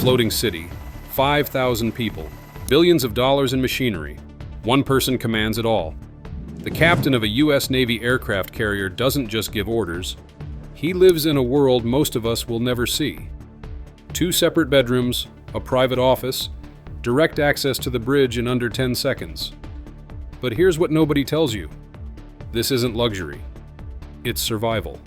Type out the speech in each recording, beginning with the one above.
floating city, 5,000 people, billions of dollars in machinery. One person commands it all. The captain of a U.S. Navy aircraft carrier doesn't just give orders. He lives in a world most of us will never see. 2 separate bedrooms, a private office, direct access to the bridge in under 10 seconds. But here's what nobody tells you. This isn't luxury. It's survival.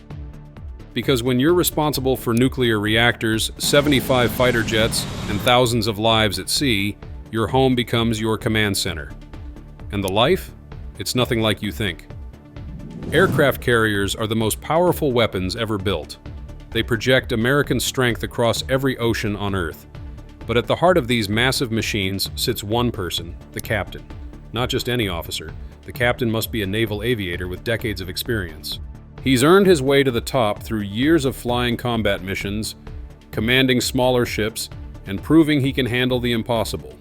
Because when you're responsible for nuclear reactors, 75 fighter jets, and thousands of lives at sea, your home becomes your command center. And the life? It's nothing like you think. Aircraft carriers are the most powerful weapons ever built. They project American strength across every ocean on Earth. But at the heart of these massive machines sits one person, the captain. Not just any officer. The captain must be a naval aviator with decades of experience. He's earned his way to the top through years of flying combat missions, commanding smaller ships, and proving he can handle the impossible.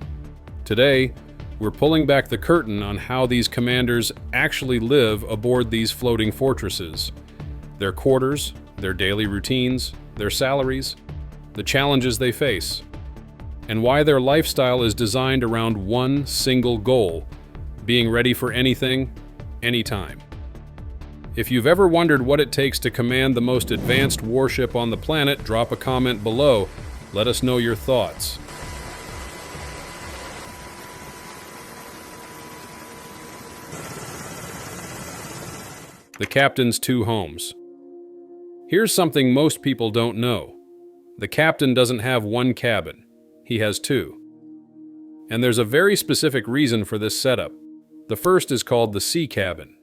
Today, we're pulling back the curtain on how these commanders actually live aboard these floating fortresses. Their quarters, their daily routines, their salaries, the challenges they face, and why their lifestyle is designed around one single goal: being ready for anything, anytime. If you've ever wondered what it takes to command the most advanced warship on the planet, drop a comment below. Let us know your thoughts. The captain's 2 homes. Here's something most people don't know. The captain doesn't have one cabin. He has 2. And there's a very specific reason for this setup. The first is called the sea cabin.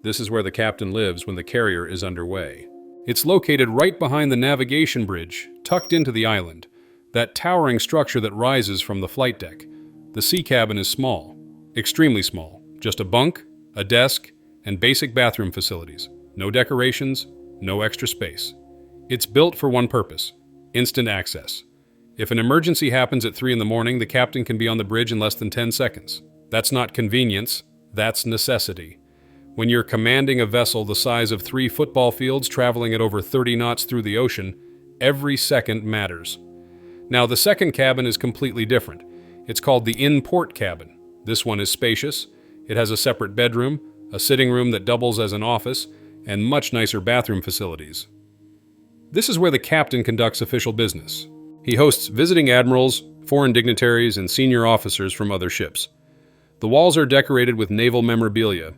This is where the captain lives when the carrier is underway. It's located right behind the navigation bridge, tucked into the island, that towering structure that rises from the flight deck. The sea cabin is small, extremely small, just a bunk, a desk, and basic bathroom facilities. No decorations, no extra space. It's built for one purpose: instant access. If an emergency happens at 3 in the morning, the captain can be on the bridge in less than 10 seconds. That's not convenience, that's necessity. When you're commanding a vessel the size of 3 football fields traveling at over 30 knots through the ocean, every second matters. Now, the second cabin is completely different. It's called the in-port cabin. This one is spacious. It has a separate bedroom, a sitting room that doubles as an office, and much nicer bathroom facilities. This is where the captain conducts official business. He hosts visiting admirals, foreign dignitaries, and senior officers from other ships. The walls are decorated with naval memorabilia.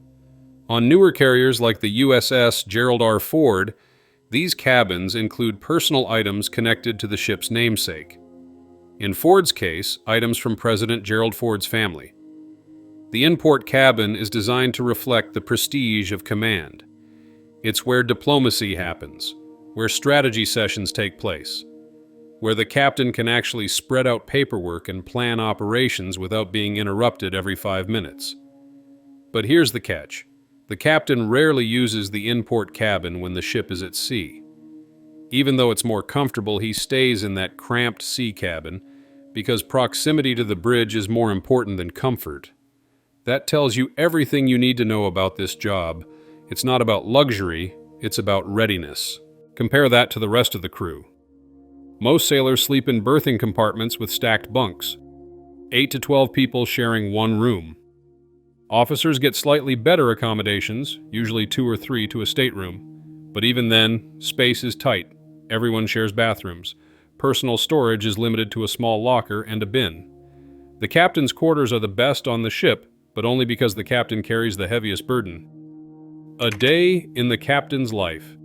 On newer carriers like the USS Gerald R. Ford, these cabins include personal items connected to the ship's namesake. In Ford's case, items from President Gerald Ford's family. The in-port cabin is designed to reflect the prestige of command. It's where diplomacy happens, where strategy sessions take place, where the captain can actually spread out paperwork and plan operations without being interrupted every 5 minutes. But here's the catch. The captain rarely uses the in-port cabin when the ship is at sea. Even though it's more comfortable, he stays in that cramped sea cabin because proximity to the bridge is more important than comfort. That tells you everything you need to know about this job. It's not about luxury, it's about readiness. Compare that to the rest of the crew. Most sailors sleep in berthing compartments with stacked bunks, 8 to 12 people sharing one room. Officers get slightly better accommodations, usually 2 or 3 to a stateroom. But even then, space is tight. Everyone shares bathrooms. Personal storage is limited to a small locker and a bin. The captain's quarters are the best on the ship, but only because the captain carries the heaviest burden. A day in the captain's life.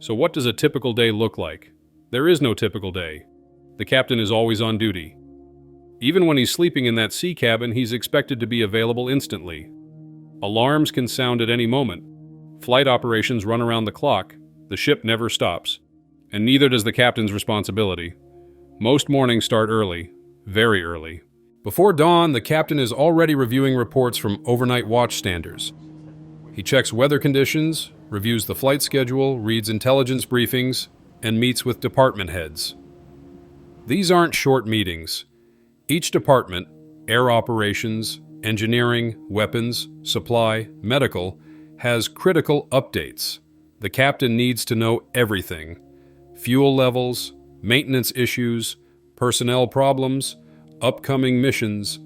So what does a typical day look like? There is no typical day. The captain is always on duty. Even when he's sleeping in that sea cabin, he's expected to be available instantly. Alarms can sound at any moment. Flight operations run around the clock. The ship never stops. And neither does the captain's responsibility. Most mornings start early, very early. Before dawn, the captain is already reviewing reports from overnight watch standers. He checks weather conditions, reviews the flight schedule, reads intelligence briefings, and meets with department heads. These aren't short meetings. Each department, air operations, engineering, weapons, supply, medical, has critical updates. The captain needs to know everything: fuel levels, maintenance issues, personnel problems, upcoming missions.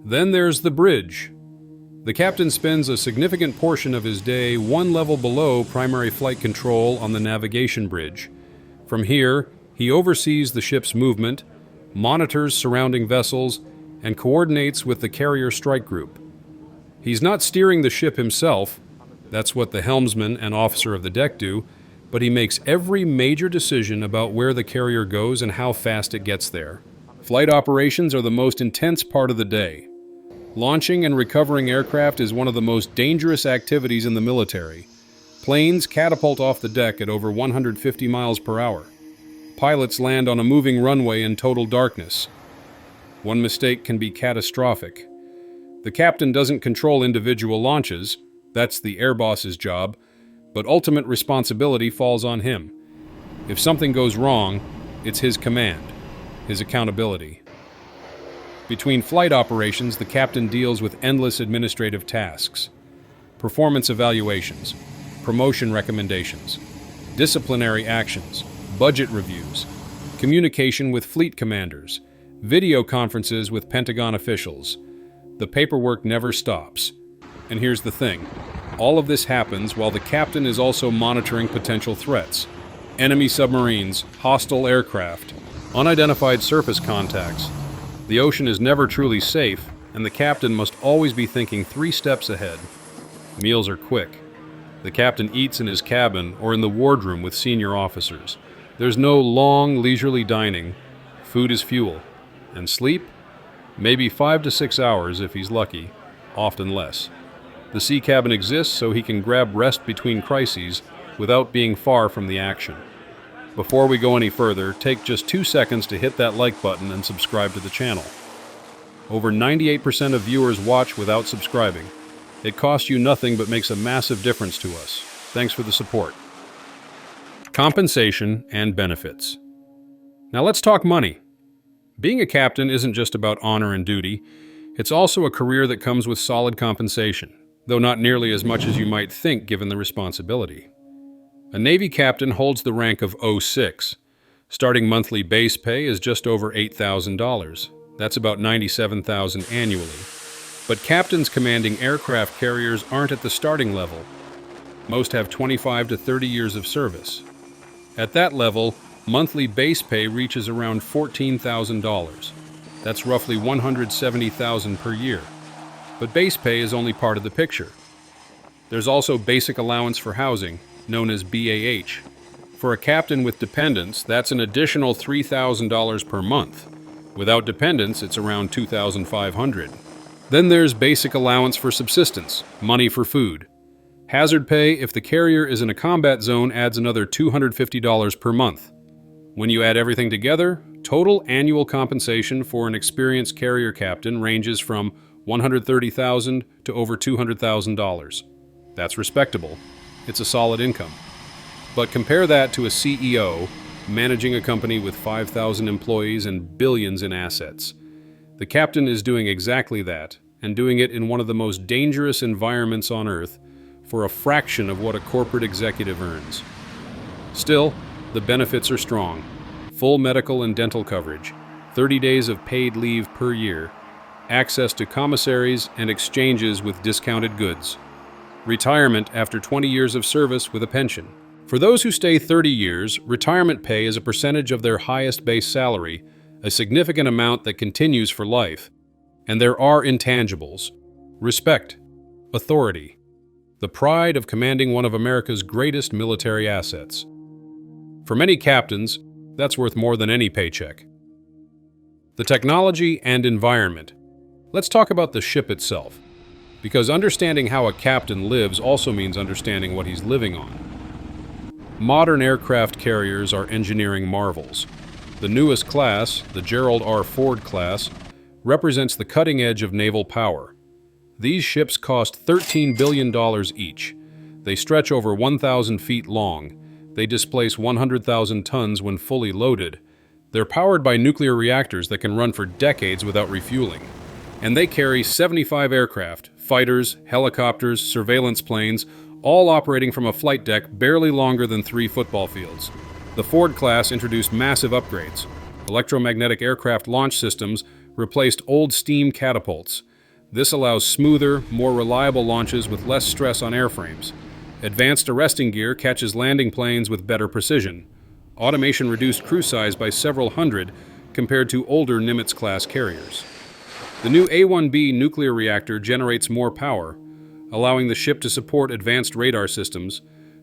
Then there's the bridge. The captain spends a significant portion of his day one level below primary flight control on the navigation bridge. From here, he oversees the ship's movement, monitors surrounding vessels, and coordinates with the carrier strike group. He's not steering the ship himself, that's what the helmsman and officer of the deck do, but he makes every major decision about where the carrier goes and how fast it gets there. Flight operations are the most intense part of the day. Launching and recovering aircraft is one of the most dangerous activities in the military. Planes catapult off the deck at over 150 miles per hour. Pilots land on a moving runway in total darkness. One mistake can be catastrophic. The captain doesn't control individual launches, that's the air boss's job, but ultimate responsibility falls on him. If something goes wrong, it's his command, his accountability. Between flight operations, the captain deals with endless administrative tasks. Performance evaluations, promotion recommendations, disciplinary actions, budget reviews, communication with fleet commanders, video conferences with Pentagon officials. The paperwork never stops. And here's the thing. All of this happens while the captain is also monitoring potential threats. Enemy submarines, hostile aircraft, unidentified surface contacts. The ocean is never truly safe, and the captain must always be thinking 3 steps ahead. Meals are quick. The captain eats in his cabin or in the wardroom with senior officers. There's no long, leisurely dining. Food is fuel. And sleep? Maybe 5 to 6 hours if he's lucky, often less. The sea cabin exists so he can grab rest between crises without being far from the action. Before we go any further, take just 2 seconds to hit that like button and subscribe to the channel. Over 98% of viewers watch without subscribing. It costs you nothing but makes a massive difference to us. Thanks for the support. Compensation and benefits. Now let's talk money. Being a captain isn't just about honor and duty. It's also a career that comes with solid compensation, though not nearly as much as you might think given the responsibility. A Navy captain holds the rank of 06. Starting monthly base pay is just over $8,000. That's about $97,000 annually. But captains commanding aircraft carriers aren't at the starting level. Most have 25 to 30 years of service. At that level, monthly base pay reaches around $14,000. That's roughly $170,000 per year. But base pay is only part of the picture. There's also basic allowance for housing, known as BAH. For a captain with dependents, that's an additional $3,000 per month. Without dependents, it's around $2,500. Then there's basic allowance for subsistence, money for food. Hazard pay, if the carrier is in a combat zone, adds another $250 per month. When you add everything together, total annual compensation for an experienced carrier captain ranges from $130,000 to over $200,000. That's respectable. It's a solid income. But compare that to a CEO managing a company with 5,000 employees and billions in assets. The captain is doing exactly that, and doing it in one of the most dangerous environments on Earth for a fraction of what a corporate executive earns. Still, the benefits are strong. Full medical and dental coverage, 30 days of paid leave per year, access to commissaries and exchanges with discounted goods, retirement after 20 years of service with a pension. For those who stay 30 years, retirement pay is a percentage of their highest base salary, a significant amount that continues for life. And there are intangibles: respect, authority, the pride of commanding one of America's greatest military assets. For many captains, that's worth more than any paycheck. The technology and environment. Let's talk about the ship itself, because understanding how a captain lives also means understanding what he's living on. Modern aircraft carriers are engineering marvels. The newest class, the Gerald R. Ford class, represents the cutting edge of naval power. These ships cost $13 billion each. They stretch over 1,000 feet long. They displace 100,000 tons when fully loaded. They're powered by nuclear reactors that can run for decades without refueling. And they carry 75 aircraft, fighters, helicopters, surveillance planes, all operating from a flight deck barely longer than 3 football fields. The Ford class introduced massive upgrades. Electromagnetic aircraft launch systems replaced old steam catapults. This allows smoother, more reliable launches with less stress on airframes. Advanced arresting gear catches landing planes with better precision. Automation reduced crew size by several hundred compared to older Nimitz-class carriers. The new A-1B nuclear reactor generates more power, allowing the ship to support advanced radar systems,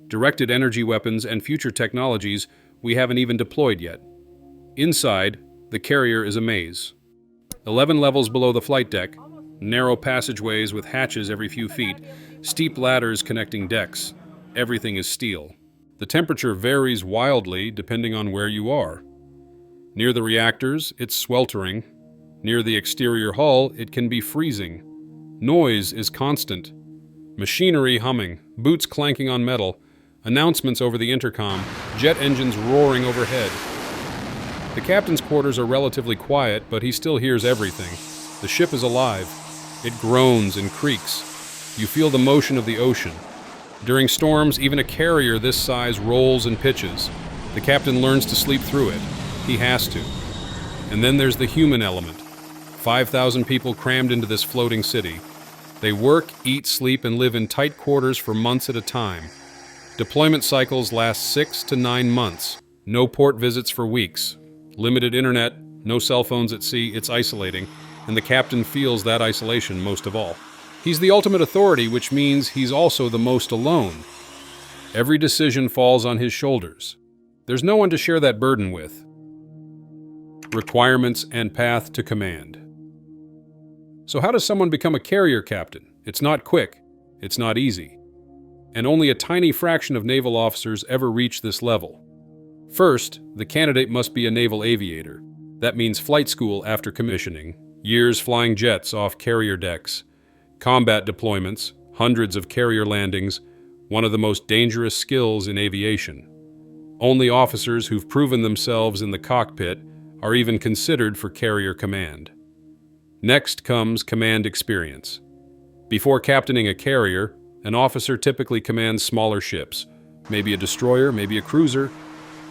directed energy weapons, and future technologies we haven't even deployed yet. Inside, the carrier is a maze. 11 levels below the flight deck, narrow passageways with hatches every few feet, steep ladders connecting decks. Everything is steel. The temperature varies wildly depending on where you are. Near the reactors, it's sweltering. Near the exterior hull, it can be freezing. Noise is constant. Machinery humming, boots clanking on metal, announcements over the intercom, jet engines roaring overhead. The captain's quarters are relatively quiet, but he still hears everything. The ship is alive. It groans and creaks. You feel the motion of the ocean. During storms, even a carrier this size rolls and pitches. The captain learns to sleep through it. He has to. And then there's the human element. 5,000 people crammed into this floating city. They work, eat, sleep, and live in tight quarters for months at a time. Deployment cycles last 6 to 9 months. No port visits for weeks. Limited internet, no cell phones at sea, it's isolating, and the captain feels that isolation most of all. He's the ultimate authority, which means he's also the most alone. Every decision falls on his shoulders. There's no one to share that burden with. Requirements and path to command. So how does someone become a carrier captain? It's not quick. It's not easy. And only a tiny fraction of naval officers ever reach this level. First, the candidate must be a naval aviator. That means flight school after commissioning, years flying jets off carrier decks, combat deployments, hundreds of carrier landings, one of the most dangerous skills in aviation. Only officers who've proven themselves in the cockpit are even considered for carrier command. Next comes command experience. Before captaining a carrier, an officer typically commands smaller ships, maybe a destroyer, maybe a cruiser.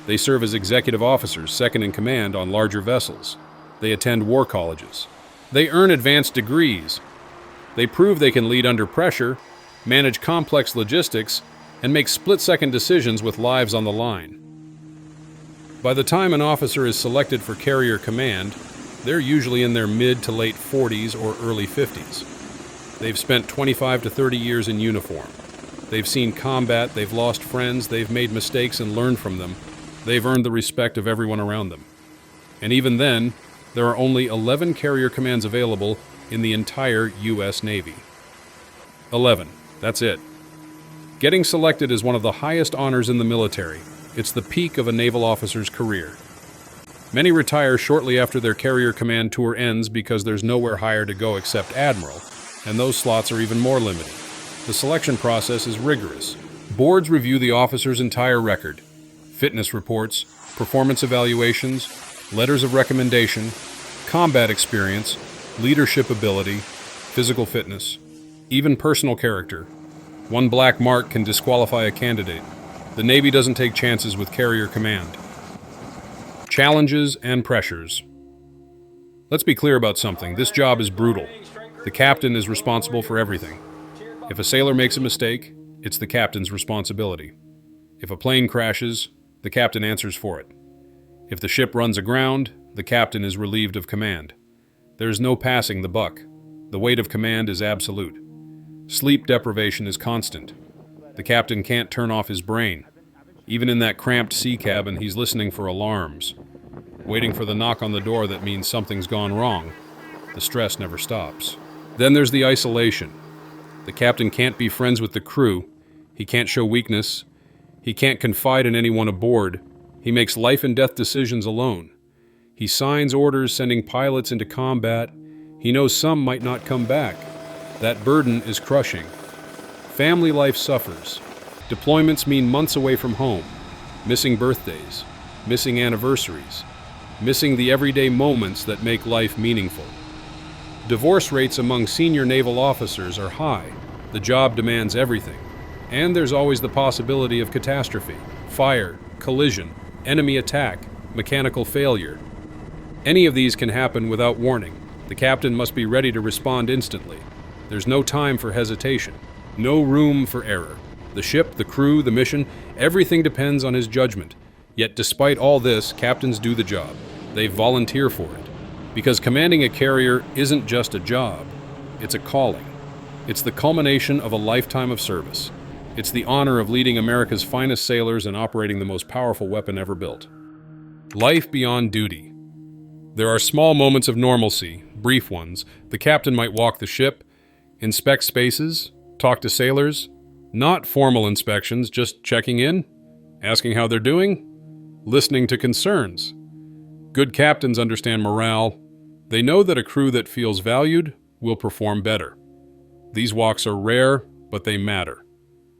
They serve as executive officers, second in command on larger vessels. They attend war colleges. They earn advanced degrees. They prove they can lead under pressure, manage complex logistics, and make split-second decisions with lives on the line. By the time an officer is selected for carrier command, they're usually in their mid to late 40s or early 50s. They've spent 25 to 30 years in uniform. They've seen combat, they've lost friends, they've made mistakes and learned from them. They've earned the respect of everyone around them. And even then, there are only 11 carrier commands available in the entire U.S. Navy. 11. That's it. Getting selected is one of the highest honors in the military. It's the peak of a naval officer's career. Many retire shortly after their carrier command tour ends because there's nowhere higher to go except admiral, and those slots are even more limited. The selection process is rigorous. Boards review the officer's entire record: fitness reports, performance evaluations, letters of recommendation, combat experience, leadership ability, physical fitness, even personal character. One black mark can disqualify a candidate. The Navy doesn't take chances with carrier command. Challenges and pressures. Let's be clear about something. This job is brutal. The captain is responsible for everything. If a sailor makes a mistake, it's the captain's responsibility. If a plane crashes, the captain answers for it. If the ship runs aground, the captain is relieved of command. There's no passing the buck. The weight of command is absolute. Sleep deprivation is constant. The captain can't turn off his brain. Even in that cramped sea cabin, he's listening for alarms, waiting for the knock on the door that means something's gone wrong. The stress never stops. Then there's the isolation. The captain can't be friends with the crew. He can't show weakness. He can't confide in anyone aboard. He makes life and death decisions alone. He signs orders sending pilots into combat. He knows some might not come back. That burden is crushing. Family life suffers. Deployments mean months away from home, missing birthdays, missing anniversaries, missing the everyday moments that make life meaningful. Divorce rates among senior naval officers are high. The job demands everything. And there's always the possibility of catastrophe, fire, collision, enemy attack, mechanical failure. Any of these can happen without warning. The captain must be ready to respond instantly. There's no time for hesitation, no room for error. The ship, the crew, the mission, everything depends on his judgment. Yet despite all this, captains do the job. They volunteer for it. Because commanding a carrier isn't just a job, it's a calling. It's the culmination of a lifetime of service. It's the honor of leading America's finest sailors and operating the most powerful weapon ever built. Life beyond duty. There are small moments of normalcy, brief ones. The captain might walk the ship, inspect spaces, talk to sailors. Not formal inspections, just checking in, asking how they're doing, listening to concerns. Good captains understand morale. They know that a crew that feels valued will perform better. These walks are rare, but they matter.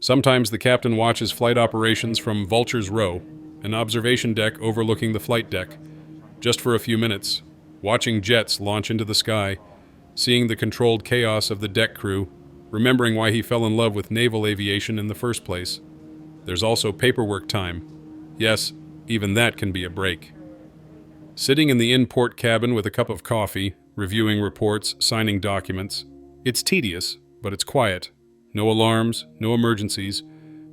Sometimes the captain watches flight operations from Vulture's Row, an observation deck overlooking the flight deck, just for a few minutes, watching jets launch into the sky, seeing the controlled chaos of the deck crew, remembering why he fell in love with naval aviation in the first place. There's also paperwork time. Yes, even that can be a break. Sitting in the in-port cabin with a cup of coffee, reviewing reports, signing documents. It's tedious, but it's quiet. No alarms, no emergencies,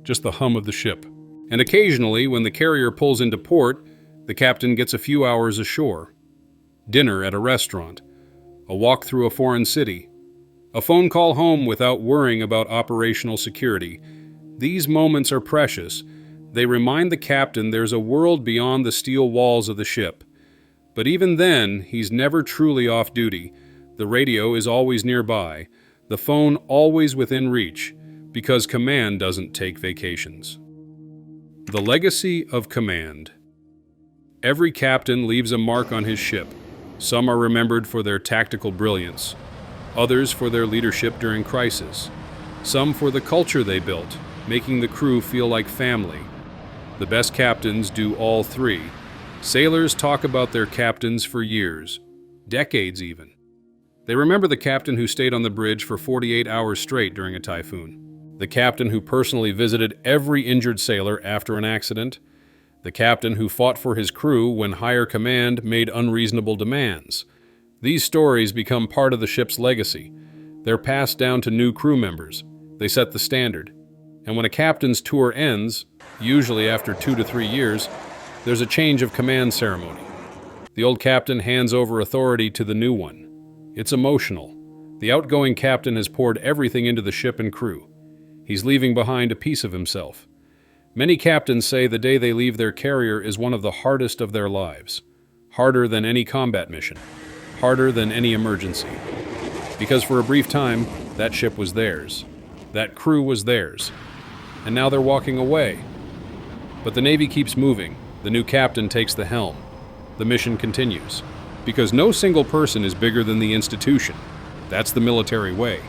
just the hum of the ship. And occasionally, when the carrier pulls into port, the captain gets a few hours ashore. Dinner at a restaurant, a walk through a foreign city, a phone call home without worrying about operational security. These moments are precious. They remind the captain there's a world beyond the steel walls of the ship. But even then, he's never truly off duty. The radio is always nearby, the phone always within reach, because command doesn't take vacations. The legacy of command. Every captain leaves a mark on his ship. Some are remembered for their tactical brilliance, others for their leadership during crisis, some for the culture they built, making the crew feel like family. The best captains do all three. Sailors talk about their captains for years, decades even. They remember the captain who stayed on the bridge for 48 hours straight during a typhoon, the captain who personally visited every injured sailor after an accident, the captain who fought for his crew when higher command made unreasonable demands. These stories become part of the ship's legacy. They're passed down to new crew members. They set the standard. And when a captain's tour ends, usually after 2 to 3 years, there's a change of command ceremony. The old captain hands over authority to the new one. It's emotional. The outgoing captain has poured everything into the ship and crew. He's leaving behind a piece of himself. Many captains say the day they leave their carrier is one of the hardest of their lives. Harder than any combat mission. Harder than any emergency. Because for a brief time, that ship was theirs. That crew was theirs. And now they're walking away. But the Navy keeps moving. The new captain takes the helm. The mission continues. Because no single person is bigger than the institution. That's the military way.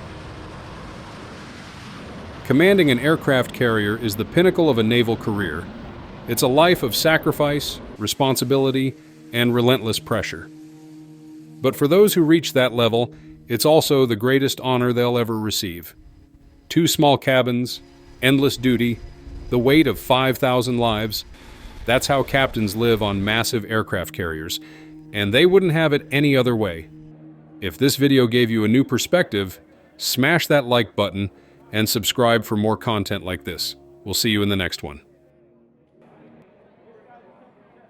Commanding an aircraft carrier is the pinnacle of a naval career. It's a life of sacrifice, responsibility, and relentless pressure. But for those who reach that level, it's also the greatest honor they'll ever receive. 2 small cabins, endless duty, the weight of 5,000 lives. That's how captains live on massive aircraft carriers, and they wouldn't have it any other way. If this video gave you a new perspective, smash that like button and subscribe for more content like this. We'll see you in the next one.